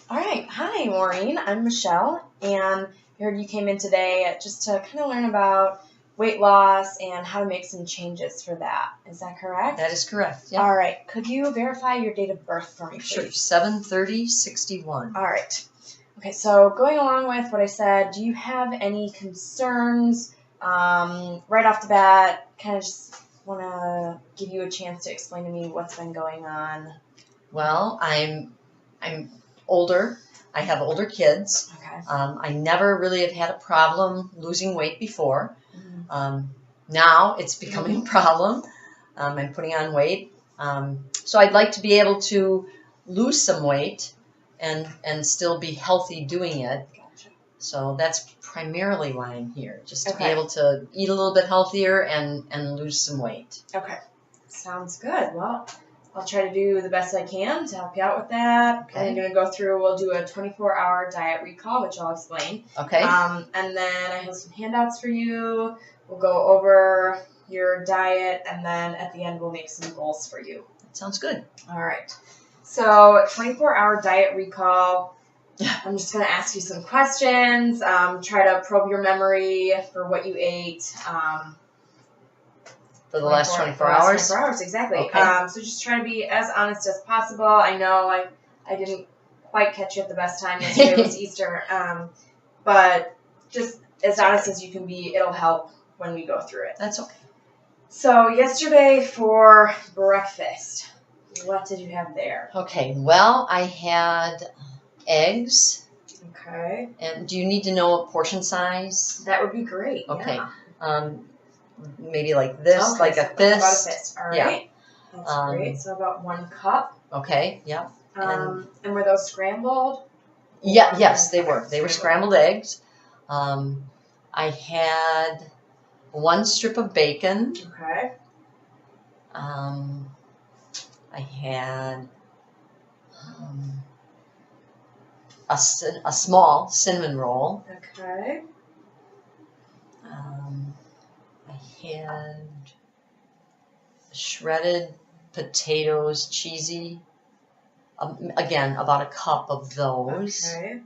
All right. Hi, Maureen. I'm Michelle, and I heard you came in today just to kind of learn about weight loss and how to make some changes for that. Is that correct? That is correct. Yeah. All right. Could you verify your date of birth for me, please? Sure. 7/30/61. All right. Okay. So going along with what I said, do you have any concerns right off the bat? Kind of just want to give you a chance to explain to me what's been going on. Well, I'm older. I have older kids. Okay. I never really have had a problem losing weight before. Mm-hmm. Now it's becoming a problem. I'm putting on weight. So I'd like to be able to lose some weight and still be healthy doing it. Gotcha. So that's primarily why I'm here, just to be Okay. able to eat a little bit healthier and lose some weight. Okay. Sounds good. Well, I'll try to do the best I can to help you out with that. Okay. I'm going to go through, we'll do a 24-hour diet recall, which I'll explain. Okay. And then I have some handouts for you. We'll go over your diet, and then at the end, we'll make some goals for you. That sounds good. All right. So 24-hour diet recall. I'm just going to ask you some questions, try to probe your memory for what you ate. For the last 24 hours? 24 hours, exactly. Okay. So just try to be as honest as possible. I know I didn't quite catch you at the best time. Yesterday was Easter. But just as honest as you can be, it'll help when we go through it. That's okay. So yesterday for breakfast, what did you have there? Okay, well, I had eggs. Okay. And do you need to know a portion size? That would be great. Okay. Yeah. Maybe like this, Okay, like so a about fist. a fist. All right. Yeah. That's great. So about 1 cup. Okay, yeah. And were those scrambled? Yeah, yes, they were. Okay, They were scrambled eggs. I had 1 strip of bacon. Okay. I had a small cinnamon roll. Okay. I had shredded potatoes, cheesy. Again, about a cup of those. Okay.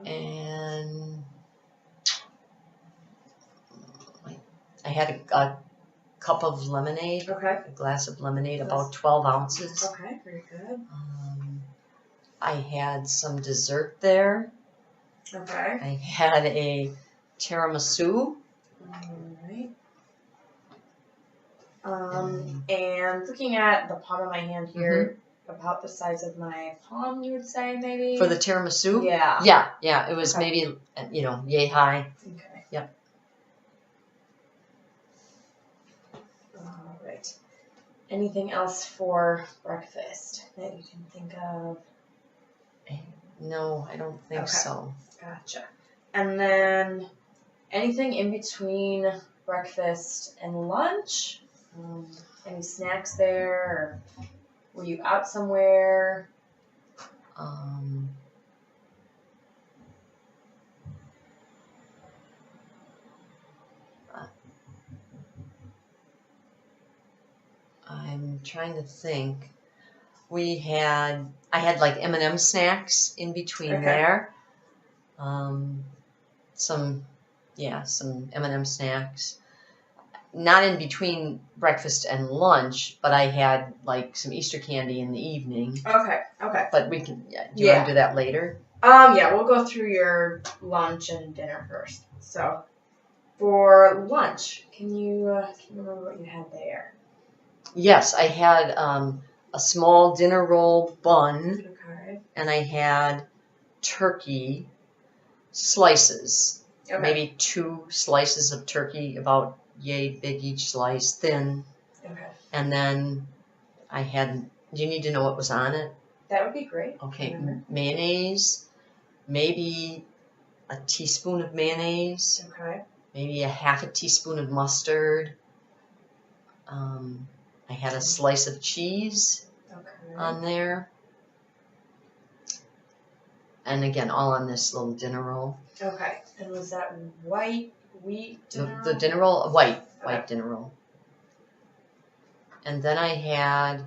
And I had a cup of lemonade. Okay. A glass of lemonade, about 12 ounces. Okay, very good. I had some dessert there. Okay. I had a tiramisu. Alright. And looking at the palm of my hand here, about the size of my palm, you would say, maybe? For the tiramisu? Yeah. Yeah. It was maybe, yay high. Okay. Yep. All right. Anything else for breakfast that you can think of? No, I don't think so. Gotcha. And then anything in between breakfast and lunch? Any snacks there? Or were you out somewhere? I'm trying to think. I had like M&M snacks in between there. Some M&M snacks. Not in between breakfast and lunch, but I had like some Easter candy in the evening. Okay. But we can, do you want to do that later? Yeah, we'll go through your lunch and dinner first. So, for lunch, can you remember what you had there? Yes, I had a small dinner roll bun. Okay. And I had turkey slices. Okay. Maybe 2 slices of turkey, about yay big each slice, thin. Okay. And then I had, do you need to know what was on it? That would be great. Okay, mayonnaise, maybe a teaspoon of mayonnaise. Okay. Maybe a half a teaspoon of mustard. I had a slice of cheese on there. And again, all on this little dinner roll. Okay. And was that white wheat dinner roll? The dinner roll, white dinner roll. And then I had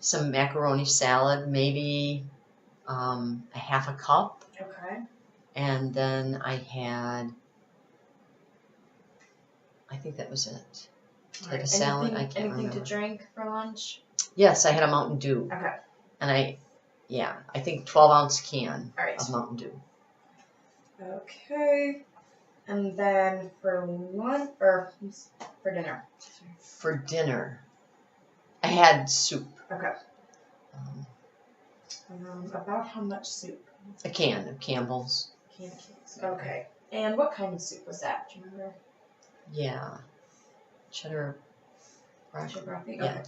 some macaroni salad, maybe a half a cup. Okay. And then I had, I think that was it. All Like right. a salad, Anything, I can't anything remember. to drink for lunch? Yes, I had a Mountain Dew. Okay. And I think 12-ounce can All right. of Mountain Dew. Okay. And then for lunch, or for dinner? For dinner, I had soup. Okay. Um, About how much soup? a can of Campbell's. Can of soup. Okay. And what kind of soup was that? Do you remember? Yeah. Cheddar broccoli. Cheddar broccoli? Yeah. Okay.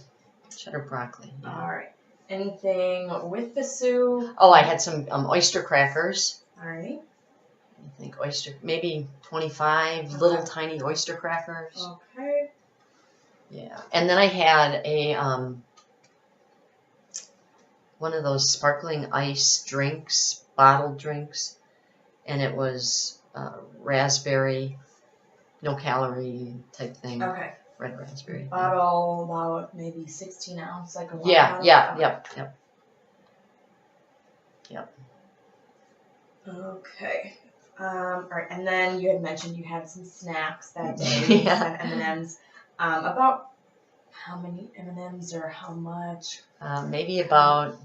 Cheddar broccoli. Yeah. All right. Anything with the soup? Oh, I had some oyster crackers. All right. I think maybe 25 little tiny oyster crackers. Okay. Yeah. And then I had a one of those sparkling ice drinks, bottled drinks, and it was raspberry, no calorie type thing. Okay. Red raspberry. Bottle about maybe 16 ounce, like a water Yeah, bottle? yeah, Okay. yep. Okay. All right, and then you had mentioned you had some snacks that day. Yeah. Some M&Ms. About how many M&Ms or how much? Maybe about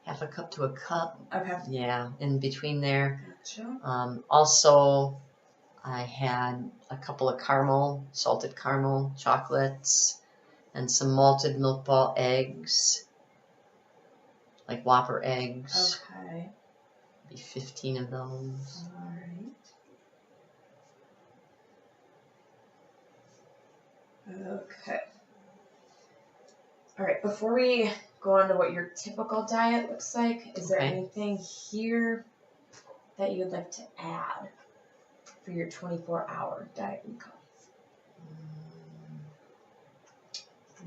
half a cup to a cup. Okay. Yeah, in between there. Gotcha. Also, I had a couple of salted caramel chocolates, and some malted Milk Ball eggs, like Whopper eggs. Okay. Maybe 15 of those. All right. Okay. All right, before we go on to what your typical diet looks like, is there Okay. anything here that you would like to add for your 24-hour diet recall?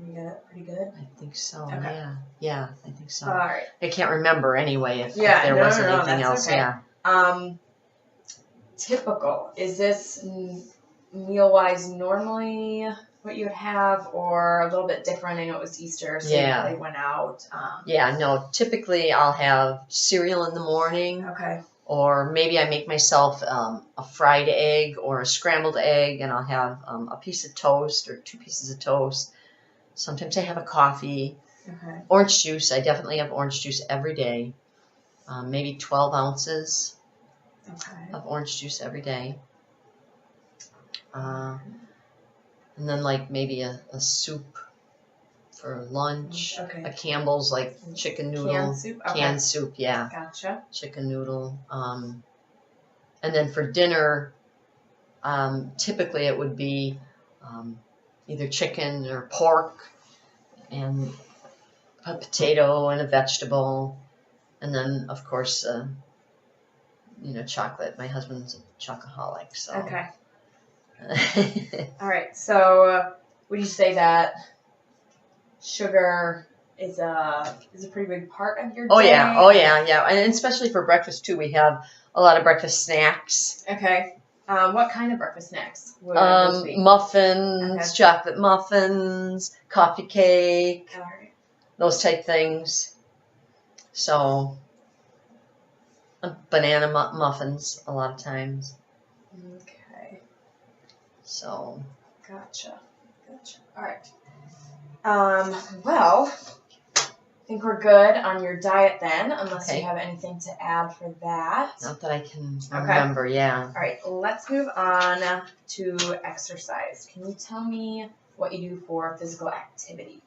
You got it pretty good? I think so. Okay. Yeah, I think so. All right. I can't remember anyway if Yeah, there no, was no, no, anything that's else. okay. Yeah. Typical. Is this meal-wise normally what you would have, or a little bit different? I know it was Easter, so Yeah. they went out. Yeah, no, typically I'll have cereal in the morning, Okay. or maybe I make myself a fried egg or a scrambled egg, and I'll have a piece of toast or 2 pieces of toast. Sometimes I have a coffee. Okay. Orange juice, I definitely have orange juice every day. Maybe 12 ounces Okay. of orange juice every day. And then like maybe a soup for lunch. Okay. A Campbell's, like chicken noodle. Canned soup? Okay. Canned soup, yeah. Gotcha. Chicken noodle. And then for dinner, typically it would be either chicken or pork and a potato and a vegetable. And then, of course, chocolate. My husband's a chocoholic, so. Okay. All right. So, would you say that sugar is a pretty big part of your day? Oh yeah, and especially for breakfast too. We have a lot of breakfast snacks. Okay. What kind of breakfast snacks would those be? Muffins, Okay. chocolate muffins, coffee cake, All right. those type things. So, banana muffins a lot of times. Okay. So. Gotcha. All right. Well, I think we're good on your diet then, unless Okay. you have anything to add for that. Not that I can Okay. remember, yeah. All right, let's move on to exercise. Can you tell me what you do for physical activity?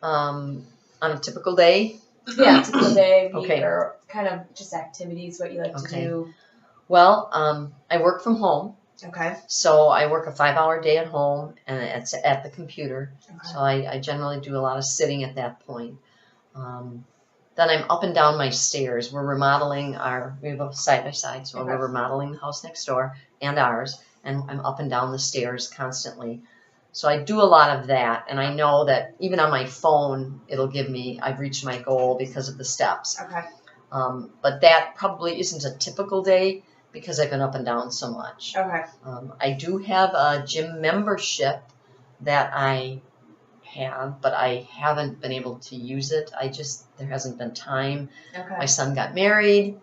On a typical day? Yeah, typical day, week, Okay. or kind of just activities, what you like to Okay. do. Well, I work from home, Okay. so I work a 5-hour day at home, and it's at the computer. Okay. So I generally do a lot of sitting at that point. Then I'm up and down my stairs. We're remodeling we go side by side, so Okay. we're remodeling the house next door and ours, and I'm up and down the stairs constantly. So I do a lot of that, and I know that even on my phone, it'll give me, I've reached my goal because of the steps. Okay. But that probably isn't a typical day because I've been up and down so much. Okay. I do have a gym membership that I have, but I haven't been able to use it. There hasn't been time. Okay. My son got married,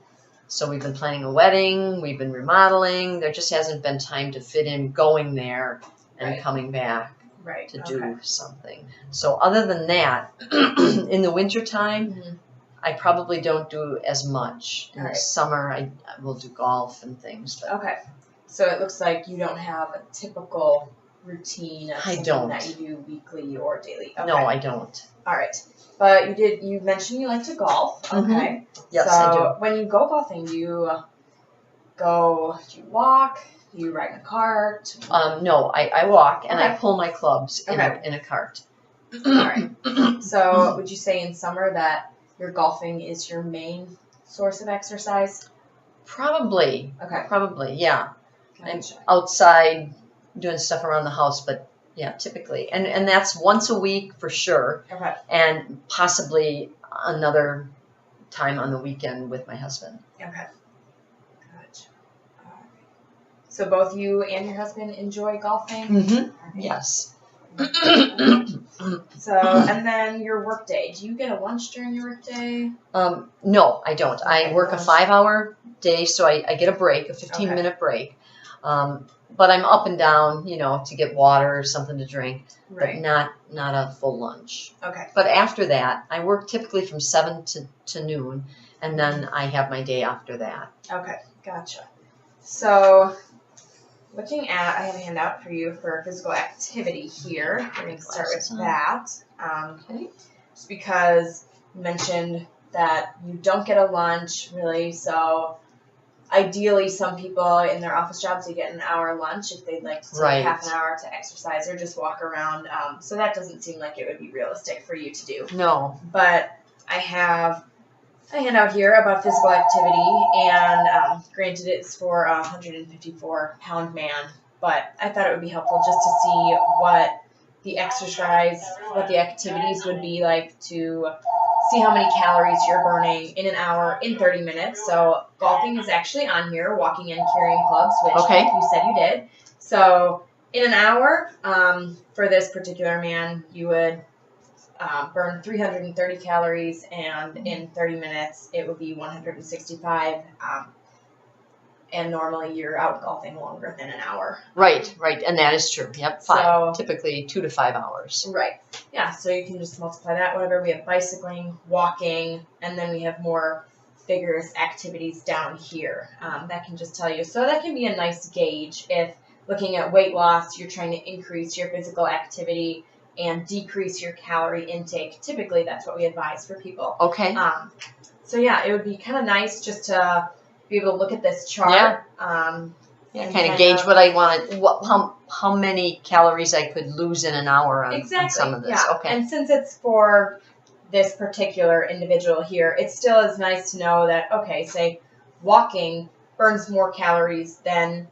so we've been planning a wedding, we've been remodeling. There just hasn't been time to fit in going there and Right. coming back Right. to Okay. do something. So other than that, in the wintertime, Mhm. I probably don't do as much. In the Alright. summer, I will do golf and things. But Okay. So it looks like you don't have a typical routine of I something don't. that you do weekly or daily. Okay. No, I don't. All right. But you mentioned you like to golf. Okay. Yes, so I do. when you go golfing, do you walk? Do you ride in a cart? No, I walk and I Okay. pull my clubs in Okay. a cart. All right. So would you say in summer that your golfing is your main source of exercise? Probably, yeah. I'm Gotcha. outside doing stuff around the house, but yeah, typically. And that's once a week for sure, Okay. and possibly another time on the weekend with my husband. Okay. Gotcha. All right. So both you and your husband enjoy golfing? Mm-hmm. Yes. So, and then your work day. Do you get a lunch during your work day? No, I don't. I Okay, work a lunch. 5-hour day, so I get a break, a 15-minute break. But I'm up and down, to get water or something to drink, but not a full lunch. Okay. But after that, I work typically from 7 to noon, and then I have my day after that. Okay. Gotcha. So, looking at, I have a handout for you for physical activity here. We're going to start with that. Okay. Just because you mentioned that you don't get a lunch, really, so ideally some people in their office jobs, they get an hour lunch if they'd like to take Right. half an hour to exercise or just walk around. So that doesn't seem like it would be realistic for you to do. No. But I have a handout here about physical activity, and granted it's for a 154-pound man, but I thought it would be helpful just to see what the activities would be like to see how many calories you're burning in an hour in 30 minutes. So golfing is actually on here, walking and carrying clubs, which Okay. you said you did. So in an hour, for this particular man, you would burn 330 calories, and in 30 minutes it would be 165. And normally you're out golfing longer than an hour. Right, and that is true. Yep, typically 2 to 5 hours. Right. Yeah, so you can just multiply that, whatever. We have bicycling, walking, and then we have more vigorous activities down here. That can just tell you. So that can be a nice gauge if looking at weight loss, you're trying to increase your physical activity and decrease your calorie intake. Typically, that's what we advise for people. Okay. So yeah, it would be kind of nice just to be able to look at this chart. Yeah. Kind of gauge what I want, how many calories I could lose in an hour on some of this. Yeah. Okay. And since it's for this particular individual here, it still is nice to know that, okay, say walking burns more calories than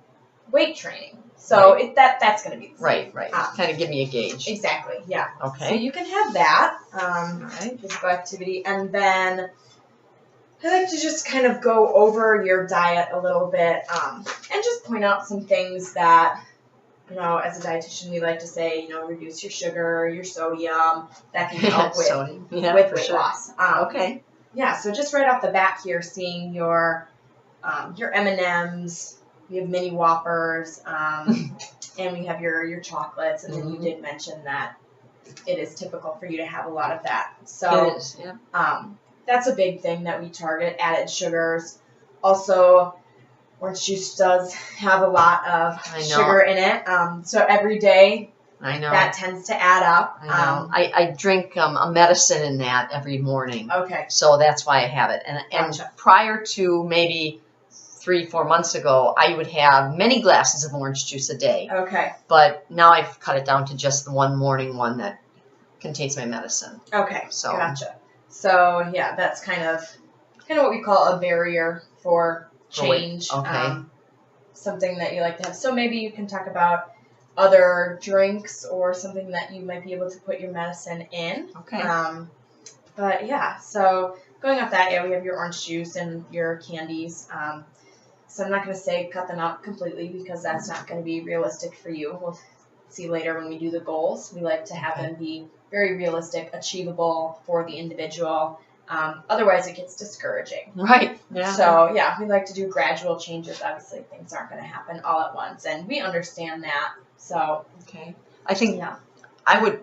weight training. So that's going to be the same. Right. Kind of give me a gauge. Exactly, yeah. Okay. So you can have that, All right. physical activity, and then I like to just kind of go over your diet a little bit, and just point out some things that, as a dietitian, we like to say, reduce your sugar, your sodium. That can help with weight loss. Okay. Yeah, so just right off the bat here, seeing your M&Ms, we have mini Whoppers, and we have your chocolates, and then you did mention that it is typical for you to have a lot of that. So it is, yeah. That's a big thing that we target, added sugars. Also, orange juice does have a lot of sugar in it. So every day, I know. that tends to add up. I know. I drink a medicine in that every morning. Okay. So that's why I have it. And Gotcha. Prior to maybe 3-4 months ago, I would have many glasses of orange juice a day. Okay. But now I've cut it down to just the one morning one that contains my medicine. Okay. So gotcha. So yeah, that's kind of what we call a barrier for change. Okay. Something that you like to have. So maybe you can talk about other drinks or something that you might be able to put your medicine in. Okay. But yeah, so going off that, we have your orange juice and your candies. So I'm not going to say cut them out completely because that's not going to be realistic for you. We'll see later when we do the goals. We like to have them be very realistic, achievable for the individual. Otherwise, it gets discouraging. Right. Yeah. So, yeah, we like to do gradual changes. Obviously, things aren't going to happen all at once, and we understand that. So, Okay. I think yeah. I would